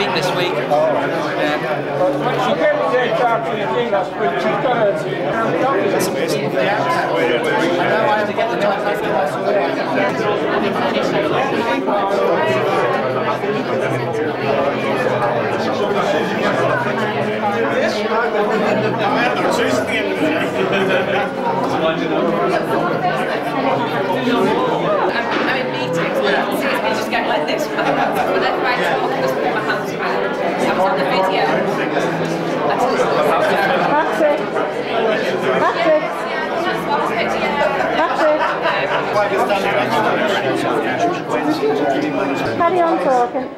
in this week. That's amazing. I know I have to get the top 50 last I'm in meetings, but seriously, just get like this. Whenever I talk, I just put my hands around. I was on the video. That's it. That's it. Carry on talking.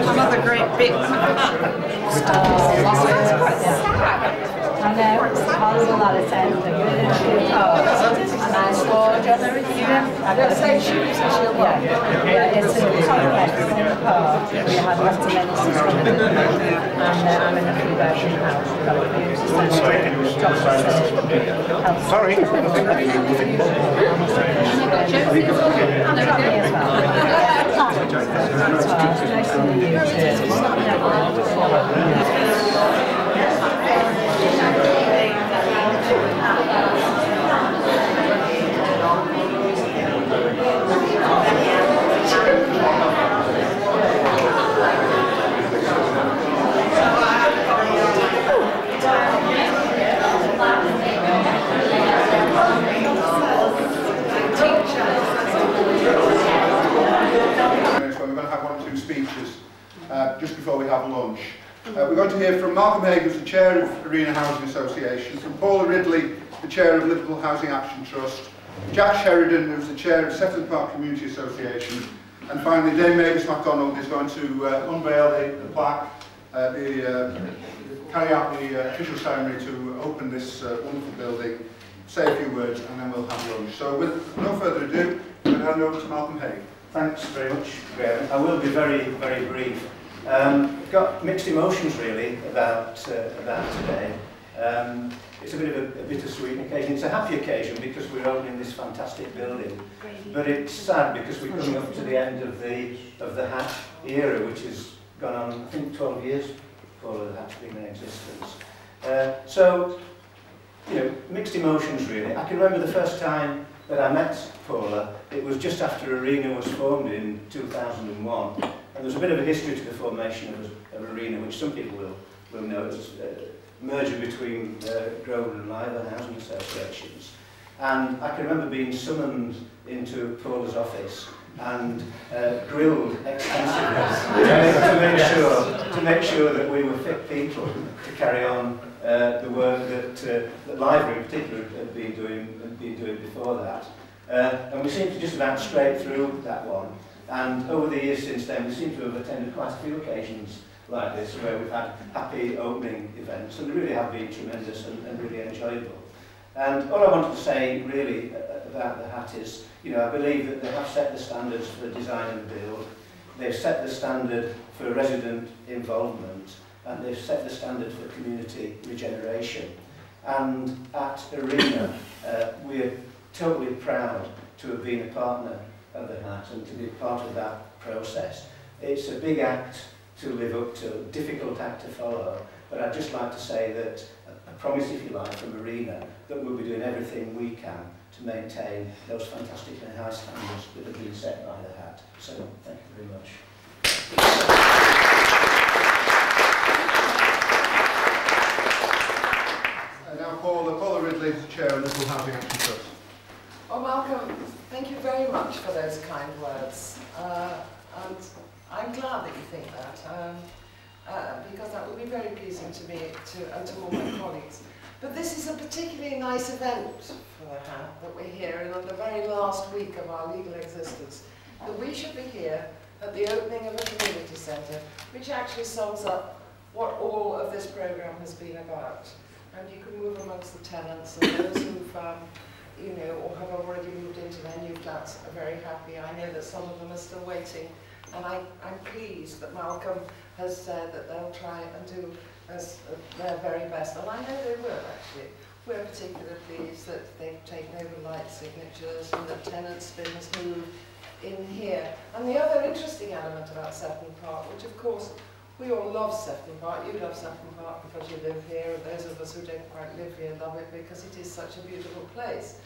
Another great big I know, it's horrible that it's ending. Nice gorgeous. Yeah, it's a complex in the park. We have lots of medicines from it. And I'm in a three-bedroom house. We've got a few Sorry. Just before we have lunch. We're going to hear from Malcolm Haigh, who's the Chair of Arena Housing Association, from Paula Ridley, the Chair of Liverpool Housing Action Trust, Jack Sheridan, who's the Chair of Sefton Park Community Association, and finally Dame Mavis MacDonald is going to unveil the plaque, carry out the official ceremony to open this wonderful building, say a few words, and then we'll have lunch. So with no further ado, I'm going to hand over to Malcolm Haigh. Thanks very much, Graham. I will be very, very brief. I've got mixed emotions really about today. It's a bit of a bittersweet occasion. It's a happy occasion because we're opening this fantastic building, but it's sad because we're coming up to the end of the Hatch era, which has gone on, I think, 12 years for the Hatch being in existence. So, you know, mixed emotions really. I can remember the first time that I met Paula. It was just after Arena was formed in 2001, and there's a bit of a history to the formation of Arena, which some people will know. It was merger between Grover and Liver housing associations. And I can remember being summoned into Paula's office and grilled extensively to make sure that we were fit people to carry on the work that Liver in particular had been doing before that. And we seem to just about scrape through that one. And over the years since then, we seem to have attended quite a few occasions like this where we've had happy opening events, and they really have been tremendous and really enjoyable. And all I wanted to say really about the Hat is, you know, I believe that they have set the standards for design and build, they've set the standard for resident involvement, and they've set the standard for community regeneration. And at Arena, we're totally proud to have been a partner of the Hat and to be part of that process. It's a big act to live up to, a difficult act to follow, but I'd just like to say that a promise, if you like, from Arena that we'll be doing everything we can to maintain those fantastically high standards that have been set by the Hat. So, thank you very much. And now Paula Ridley, the Chair of Liverpool Housing Action Trust. Oh, Malcolm, thank you very much for those kind words. And I'm glad that you think that, because that would be very pleasing to me and to all my colleagues. But this is a particularly nice event for the Hat that we're here in on the very last week of our legal existence. That we should be here at the opening of a community centre, which actually sums up what all of this programme has been about. And you can move amongst the tenants and those who've you know, or have already moved into their new flats are very happy. I know that some of them are still waiting, and I'm pleased that Malcolm has said that they'll try and do as their very best, and I know they will actually. We're particularly pleased that they've taken over light signatures and that tenants' business moved in here. And the other interesting element about Sefton Park, which of course we all love Sefton Park. You love Sefton Park because you live here, and those of us who don't quite live here love it because it is such a beautiful place,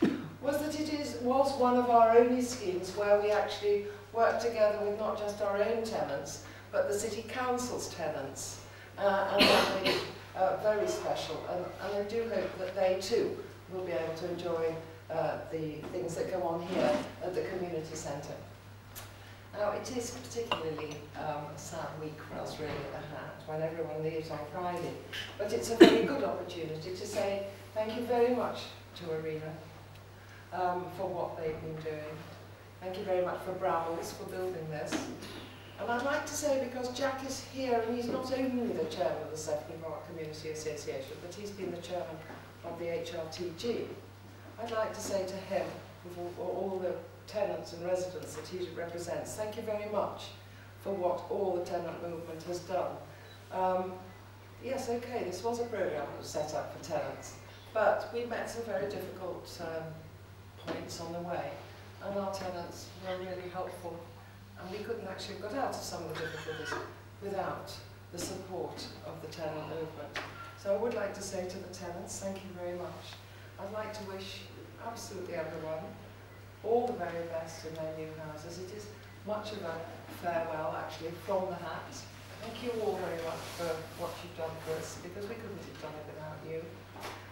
was that it was one of our only schemes where we actually worked together with not just our own tenants, but the City Council's tenants. And that made it very special. And I do hope that they too will be able to enjoy the things that go on here at the community centre. Now, it is particularly a sad week for us really at the Hat when everyone leaves on Friday, but it's a very good opportunity to say thank you very much to Arena for what they've been doing. Thank you very much for Brambles for building this. And I'd like to say, because Jack is here and he's not only the chairman of the Sefton Park Community Association, but he's been the chairman of the HRTG, I'd like to say to him, with all the tenants and residents that he represents, thank you very much for what all the tenant movement has done. Yes, okay, this was a programme that was set up for tenants, but we met some very difficult points on the way, and our tenants were really helpful, and we couldn't actually have got out of some of the difficulties without the support of the tenant movement. So I would like to say to the tenants, thank you very much. I'd like to wish absolutely everyone all the very best in their new houses. It is much of a farewell, actually, from the Hat. Thank you all very much for what you've done for us, because we couldn't have done it without you.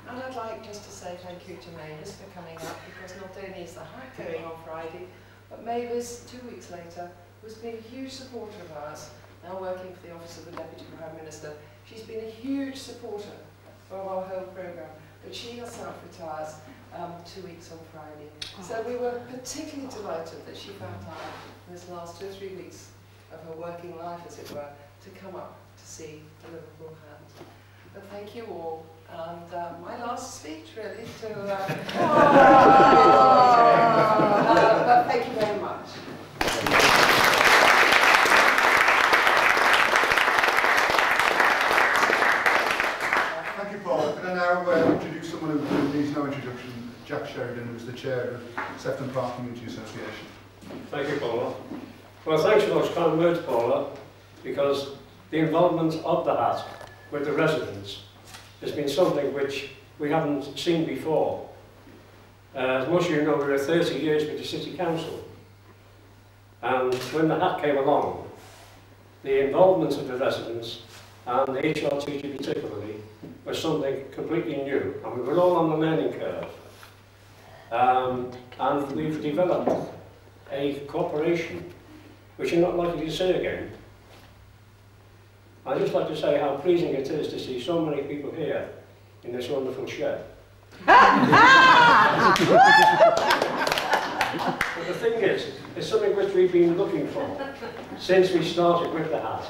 And I'd like just to say thank you to Mavis for coming up, because not only is the Hat going on Friday, but Mavis, 2 weeks later, who's been a huge supporter of ours, now working for the Office of the Deputy Prime Minister. She's been a huge supporter of our whole programme, but she herself retires 2 weeks on Friday. So we were particularly delighted that she found time in this last 2 or 3 weeks of her working life, as it were, to come up to see the Liverpool Hat. But thank you all, and my last speech really to but thank you very much. Thank you, Paul. Can I now introduce someone who needs no introduction? Jack Sheridan, who's the chair of Sefton Park Community Association. Thank you, Paula. Well, thanks for those kind words, Paula, because the involvement of the Hat with the residents has been something which we haven't seen before. As most of you know, we were 30 years with the City Council, and when the Hat came along, the involvement of the residents, and the HRTG particularly, was something completely new, and we were all on the learning curve. And we've developed a cooperation which you're not likely to see again. I'd just like to say how pleasing it is to see so many people here in this wonderful shed. But the thing is, it's something which we've been looking for since we started with the hat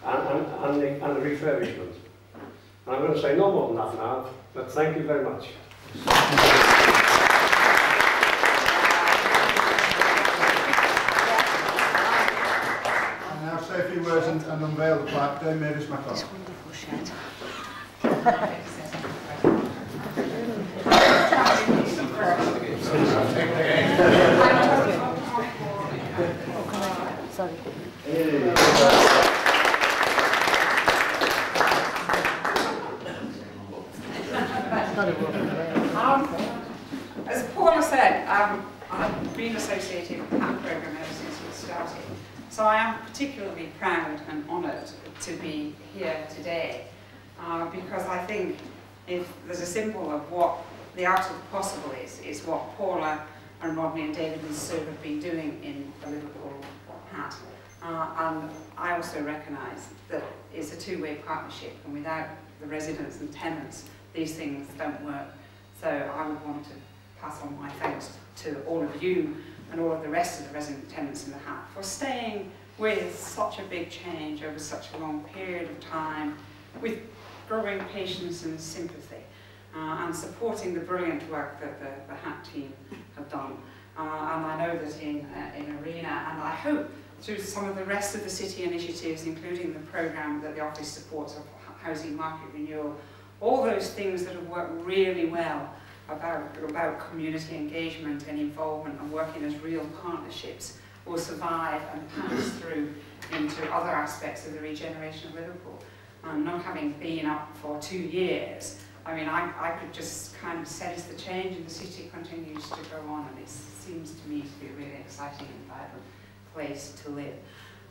and the refurbishment. And I'm going to say no more than that now, but thank you very much. And now say a few words and unveil the plaque. Dame Mavis McConnell. This wonderful shed. Sorry. As Paula said, I've been associated with the HAT programme ever since we started. So I am particularly proud and honoured to be here today because I think if there's a symbol of what the art of the possible is, it's what Paula and Rodney and David and Sue have been doing in the Liverpool HAT. And I also recognise that it's a two-way partnership, and without the residents and tenants, these things don't work. So I would want to pass on my thanks to all of you and all of the rest of the resident tenants in the HAT for staying with such a big change over such a long period of time, with growing patience and sympathy, and supporting the brilliant work that the HAT team have done. And I know that in Arena, and I hope through some of the rest of the city initiatives, including the programme that the office supports of housing market renewal, all those things that have worked really well about community engagement and involvement and working as real partnerships will survive and pass through into other aspects of the regeneration of Liverpool. And not having been up for 2 years, I mean, I could just kind of sense the change, and the city continues to go on, and it seems to me to be a really exciting and vibrant place to live.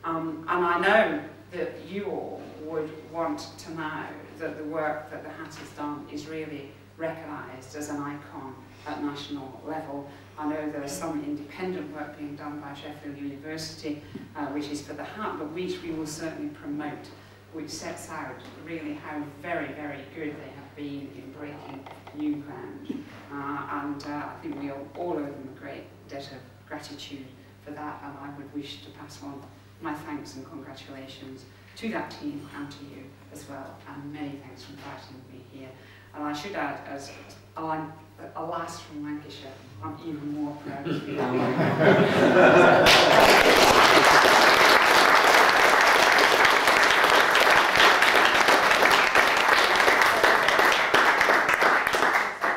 And I know that you all would want to know that the work that the HAT has done is really recognised as an icon at national level. I know there is some independent work being done by Sheffield University, which is for the HAT, but which we will certainly promote, which sets out really how very, very good they have been in breaking new ground. And I think we all owe them a great debt of gratitude for that, and I would wish to pass on my thanks and congratulations to that team and to you as well, and many thanks for inviting me here. And I should add, as I'm a lass from Lancashire, I'm even more proud to be here.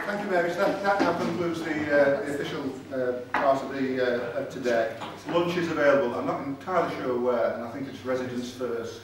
Thank you, Mary. So that now concludes the official part of today. Lunch is available. I'm not entirely sure where, and I think it's residents first.